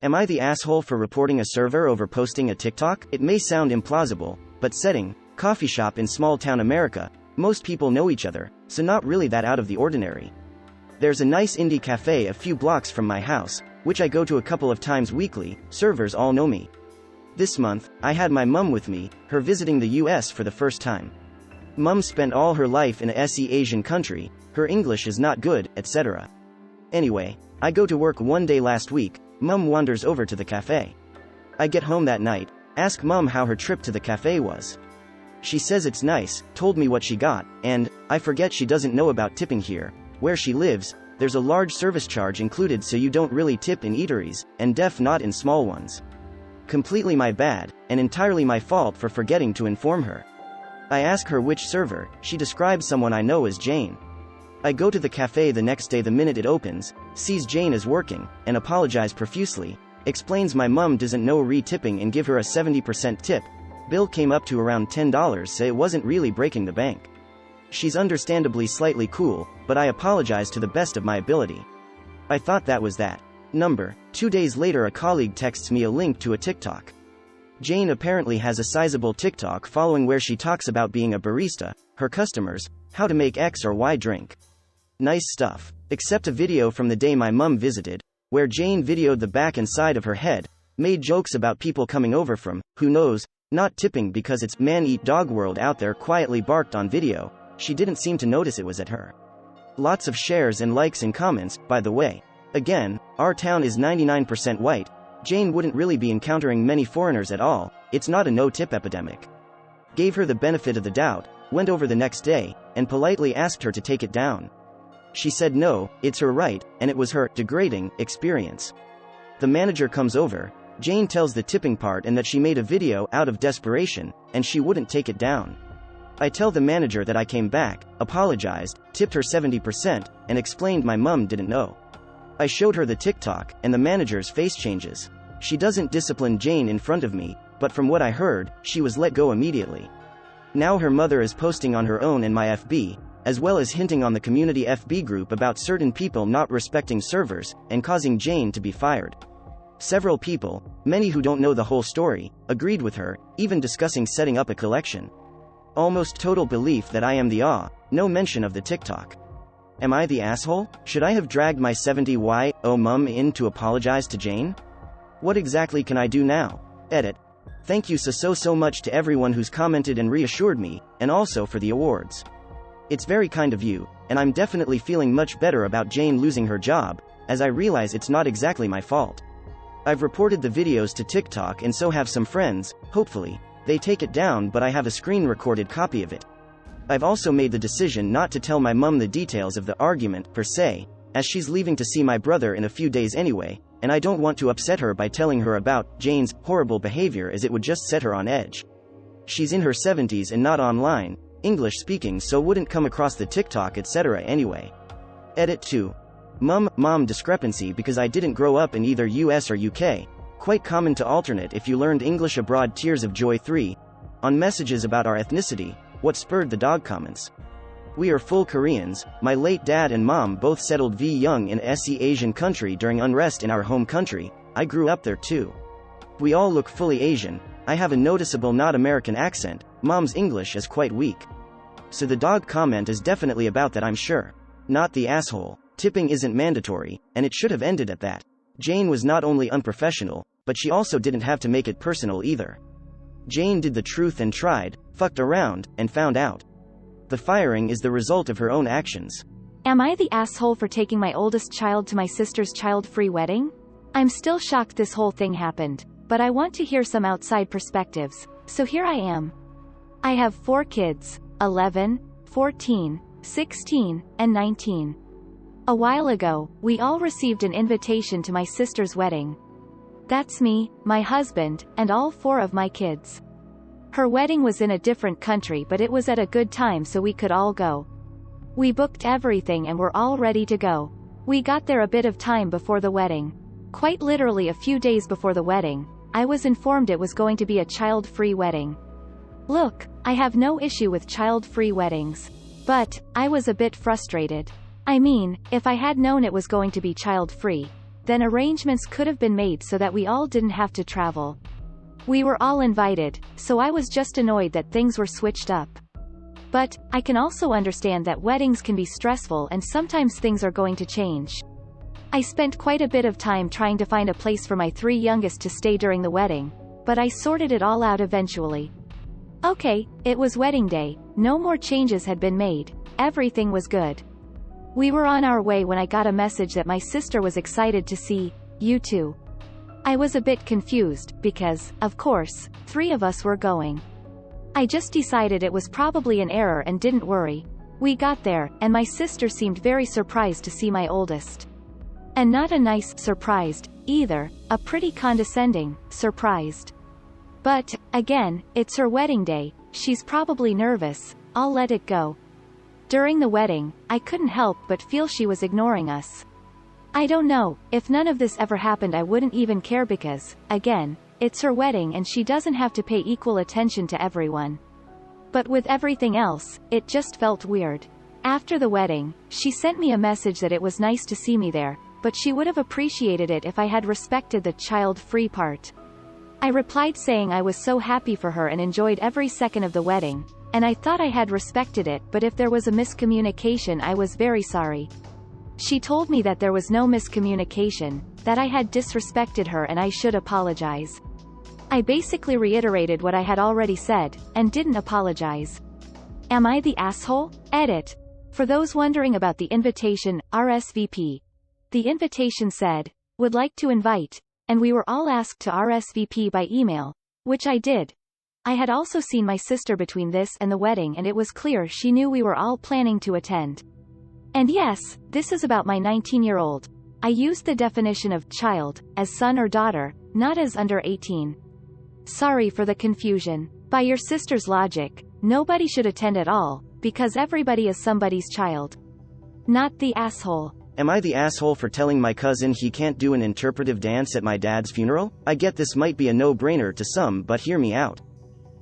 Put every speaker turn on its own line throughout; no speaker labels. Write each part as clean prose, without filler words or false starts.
Am I the asshole for reporting a server over posting a TikTok? It may sound implausible, but setting, coffee shop in small town America, most people know each other, so not really that out of the ordinary. There's a nice indie cafe a few blocks from my house, which I go to a couple of times weekly. Servers all know me. This month, I had my mum with me, her visiting the US for the first time. Mum spent all her life in a SE Asian country, her English is not good, etc. Anyway, I go to work one day last week. Mum wanders over to the cafe. I get home that night, ask Mum how her trip to the cafe was. She says it's nice, told me what she got, and, I forget she doesn't know about tipping here. Where she lives, there's a large service charge included, so you don't really tip in eateries, and not in small ones. Completely my bad, and entirely my fault for forgetting to inform her. I ask her which server, she describes someone I know as Jane. I go to the cafe the next day the minute it opens, sees Jane is working, and apologize profusely, explains my mum doesn't know re-tipping and give her a 70% tip. Bill came up to around $10, so it wasn't really breaking the bank. She's understandably slightly cool, but I apologize to the best of my ability. I thought that was that. 2 days later a colleague texts me a link to a TikTok. Jane apparently has a sizable TikTok following where she talks about being a barista, her customers, how to make X or Y drink. Nice stuff. Except a video from the day my mum visited, where Jane videoed the back and side of her head, made jokes about people coming over from, who knows, not tipping because it's man-eat-dog world out there, quietly barked on video. She didn't seem to notice it was at her. Lots of shares and likes and comments, by the way. Again, our town is 99% white. Jane wouldn't really be encountering many foreigners at all, it's not a no-tip epidemic. Gave her the benefit of the doubt, went over the next day, and politely asked her to take it down. She said no, it's her right, and it was her degrading experience. The manager comes over, Jane tells the tipping part and that she made a video out of desperation, and she wouldn't take it down. I tell the manager that I came back, apologized, tipped her 70%, and explained my mum didn't know. I showed her the TikTok, and the manager's face changes. She doesn't discipline Jane in front of me, but from what I heard, she was let go immediately. Now her mother is posting on her own and my FB, as well as hinting on the community FB group about certain people not respecting servers, and causing Jane to be fired. Several people, many who don't know the whole story, agreed with her, even discussing setting up a collection. Almost total belief that I am the no mention of the TikTok. Am I the asshole? Should I have dragged my 70Y mum in to apologize to Jane? What exactly can I do now? Edit. Thank you so much to everyone who's commented and reassured me, and also for the awards. It's very kind of you, and I'm definitely feeling much better about Jane losing her job, as I realize it's not exactly my fault. I've reported the videos to TikTok and so have some friends, hopefully, they take it down, but I have a screen-recorded copy of it. I've also made the decision not to tell my mum the details of the argument, per se, as she's leaving to see my brother in a few days anyway, and I don't want to upset her by telling her about Jane's horrible behavior, as it would just set her on edge. She's in her 70s and not online, English speaking, so wouldn't come across the TikTok etc. anyway. Edit 2. Mom discrepancy because I didn't grow up in either US or UK. Quite common to alternate if you learned English abroad. Tears of joy 3. On messages about our ethnicity, what spurred the dog comments. We are full Koreans. My late dad and mom both settled young in SE Asian country during unrest in our home country. I grew up there too. We all look fully Asian. I have a noticeable not American accent. Mom's English is quite weak. So the dog comment is definitely about that, I'm sure. Not the asshole. Tipping isn't mandatory, and it should have ended at that. Jane was not only unprofessional, but she also didn't have to make it personal either. Jane did the truth and tried, fucked around, and found out. The firing is the result of her own actions.
Am I the asshole for taking my oldest child to my sister's child-free wedding? I'm still shocked this whole thing happened, but I want to hear some outside perspectives, so here I am. I have 4 kids, 11, 14, 16, and 19. A while ago, we all received an invitation to my sister's wedding. That's me, my husband, and all 4 of my kids. Her wedding was in a different country, but it was at a good time so we could all go. We booked everything and were all ready to go. We got there a bit of time before the wedding. Quite literally a few days before the wedding, I was informed it was going to be a child-free wedding. Look, I have no issue with child-free weddings. But, I was a bit frustrated. I mean, if I had known it was going to be child-free, then arrangements could have been made so that we all didn't have to travel. We were all invited, so I was just annoyed that things were switched up. But, I can also understand that weddings can be stressful and sometimes things are going to change. I spent quite a bit of time trying to find a place for my 3 youngest to stay during the wedding, but I sorted it all out eventually. Okay, it was wedding day, no more changes had been made, everything was good. We were on our way when I got a message that my sister was excited to see you too. I was a bit confused, because, of course, 3 of us were going. I just decided it was probably an error and didn't worry. We got there, and my sister seemed very surprised to see my oldest. And not a nice, surprised, either, a pretty condescending, surprised. But, again, it's her wedding day, she's probably nervous, I'll let it go. During the wedding, I couldn't help but feel she was ignoring us. I don't know, if none of this ever happened I wouldn't even care because, again, it's her wedding and she doesn't have to pay equal attention to everyone. But with everything else, it just felt weird. After the wedding, she sent me a message that it was nice to see me there, but she would have appreciated it if I had respected the child-free part. I replied saying I was so happy for her and enjoyed every second of the wedding, and I thought I had respected it, but if there was a miscommunication I was very sorry. She told me that there was no miscommunication, that I had disrespected her and I should apologize. I basically reiterated what I had already said, and didn't apologize. Am I the asshole? Edit. For those wondering about the invitation, RSVP. The invitation said, would like to invite, and we were all asked to RSVP by email, which I did. I had also seen my sister between this and the wedding and it was clear she knew we were all planning to attend. And yes, this is about my 19-year-old. I used the definition of child, as son or daughter, not as under 18. Sorry for the confusion. By your sister's logic, nobody should attend at all, because everybody is somebody's child. Not the asshole.
Am I the asshole for telling my cousin he can't do an interpretive dance at my dad's funeral? I get this might be a no-brainer to some, but hear me out.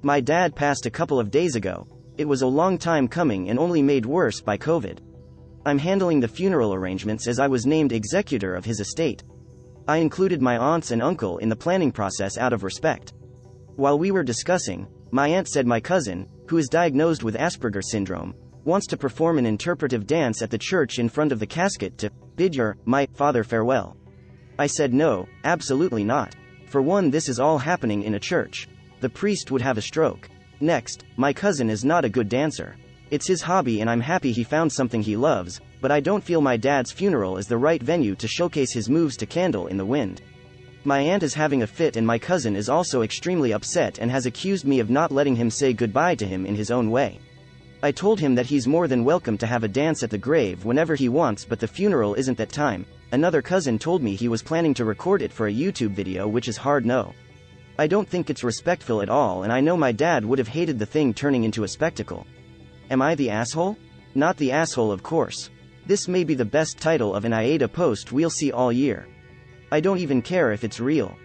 My dad passed a couple of days ago. It was a long time coming and only made worse by COVID. I'm handling the funeral arrangements as I was named executor of his estate. I included my aunts and uncle in the planning process out of respect. While we were discussing, my aunt said my cousin, who is diagnosed with Asperger's syndrome, wants to perform an interpretive dance at the church in front of the casket to bid my father farewell. I said no, absolutely not. For one, this is all happening in a church. The priest would have a stroke. Next, my cousin is not a good dancer. It's his hobby and I'm happy he found something he loves, but I don't feel my dad's funeral is the right venue to showcase his moves to Candle in the Wind. My aunt is having a fit and my cousin is also extremely upset and has accused me of not letting him say goodbye to him in his own way. I told him that he's more than welcome to have a dance at the grave whenever he wants, but the funeral isn't that time. Another cousin told me he was planning to record it for a YouTube video, which is hard no. I don't think it's respectful at all, and I know my dad would have hated the thing turning into a spectacle. Am I the asshole? Not the asshole, of course. This may be the best title of an AITA post we'll see all year. I don't even care if it's real.